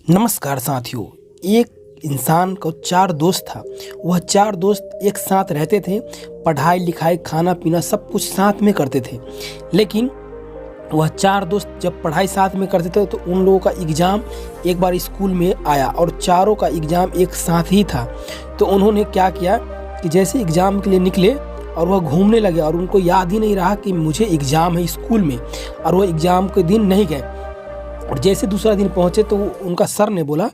नमस्कार साथियों। एक इंसान को 4 दोस्त था। वह 4 दोस्त एक साथ रहते थे, पढ़ाई लिखाई खाना पीना सब कुछ साथ में करते थे। लेकिन वह 4 दोस्त जब पढ़ाई साथ में करते थे तो उन लोगों का एग्ज़ाम एक बार स्कूल में आया और चारों का एग्ज़ाम एक साथ ही था। तो उन्होंने क्या किया कि जैसे एग्ज़ाम के लिए निकले और वह घूमने लगे और उनको याद ही नहीं रहा कि मुझे एग्ज़ाम है स्कूल में, और वह एग्ज़ाम के दिन नहीं गए। और जैसे दूसरा दिन पहुँचे तो उनका सर ने बोला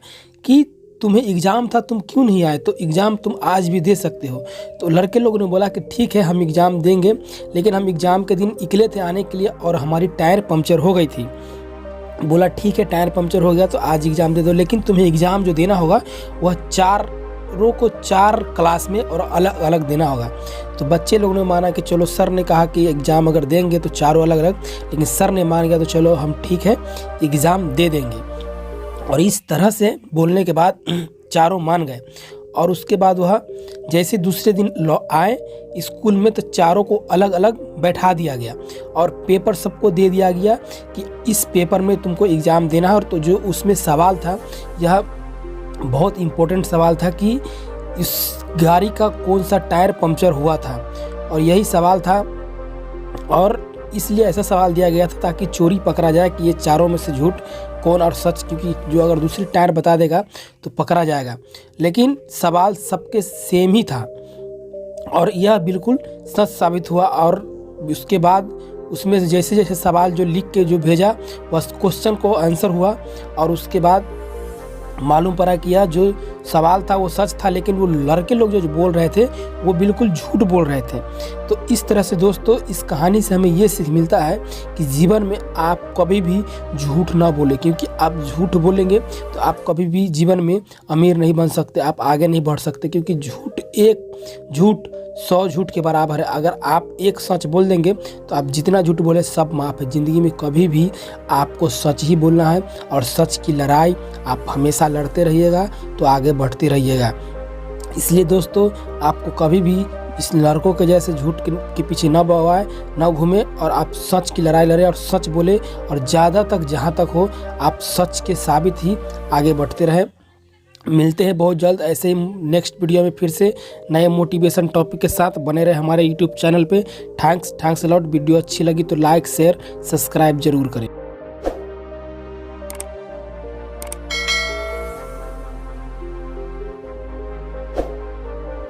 कि तुम्हें एग्ज़ाम था, तुम क्यों नहीं आए? तो एग्ज़ाम तुम आज भी दे सकते हो। तो लड़के लोगों ने बोला कि ठीक है, हम एग्ज़ाम देंगे, लेकिन हम एग्ज़ाम के दिन निकले थे आने के लिए और हमारी टायर पंक्चर हो गई थी। बोला ठीक है, टायर पंक्चर हो गया तो आज एग्ज़ाम दे दो, लेकिन तुम्हें एग्ज़ाम जो देना होगा वह 4 को 4 क्लास में और अलग अलग देना होगा। तो बच्चे लोगों ने माना कि चलो, सर ने कहा कि एग्ज़ाम अगर देंगे तो चारों अलग अलग, लेकिन सर ने मान गया तो चलो हम ठीक है एग्ज़ाम दे देंगे। और इस तरह से बोलने के बाद चारों मान गए। और उसके बाद वह जैसे दूसरे दिन आए स्कूल में तो चारों को अलग अलग बैठा दिया गया और पेपर सबको दे दिया गया कि इस पेपर में तुमको एग्ज़ाम देना है। और तो जो उसमें सवाल था, यह बहुत इम्पोर्टेंट सवाल था कि इस गाड़ी का कौन सा टायर पंक्चर हुआ था, और यही सवाल था। और इसलिए ऐसा सवाल दिया गया था ताकि चोरी पकड़ा जाए कि ये चारों में से झूठ कौन और सच, क्योंकि जो अगर दूसरी टायर बता देगा तो पकड़ा जाएगा। लेकिन सवाल सबके सेम ही था और यह बिल्कुल सच साबित हुआ। और उसके बाद उसमें से जैसे जैसे सवाल जो लिख के जो भेजा बस क्वेश्चन को आंसर हुआ, और उसके बाद मालूम पड़ा कि यह जो सवाल था वो सच था, लेकिन वो लड़के लोग जो बोल रहे थे वो बिल्कुल झूठ बोल रहे थे। तो इस तरह से दोस्तों, इस कहानी से हमें ये सीख मिलता है कि जीवन में आप कभी भी झूठ ना बोलें, क्योंकि आप झूठ बोलेंगे तो आप कभी भी जीवन में अमीर नहीं बन सकते, आप आगे नहीं बढ़ सकते, क्योंकि एक झूठ 100 झूठ के बराबर है। अगर आप एक सच बोल देंगे तो आप जितना झूठ बोले सब माफ़ है। ज़िंदगी में कभी भी आपको सच ही बोलना है और सच की लड़ाई आप हमेशा लड़ते रहिएगा तो आगे बढ़ते रहिएगा। इसलिए दोस्तों, आपको कभी भी इस लड़कों के जैसे झूठ के पीछे न बवाए, न घूमे, और आप सच की लड़ाई लड़े और सच बोले, और ज़्यादा तक जहाँ तक हो आप सच के साबित ही आगे बढ़ते रहें। मिलते हैं बहुत जल्द ऐसे ही नेक्स्ट वीडियो में फिर से नए मोटिवेशन टॉपिक के साथ। बने रहे हमारे यूट्यूब चैनल पे। Thanks a lot. वीडियो अच्छी लगी तो लाइक शेयर सब्सक्राइब जरूर करें।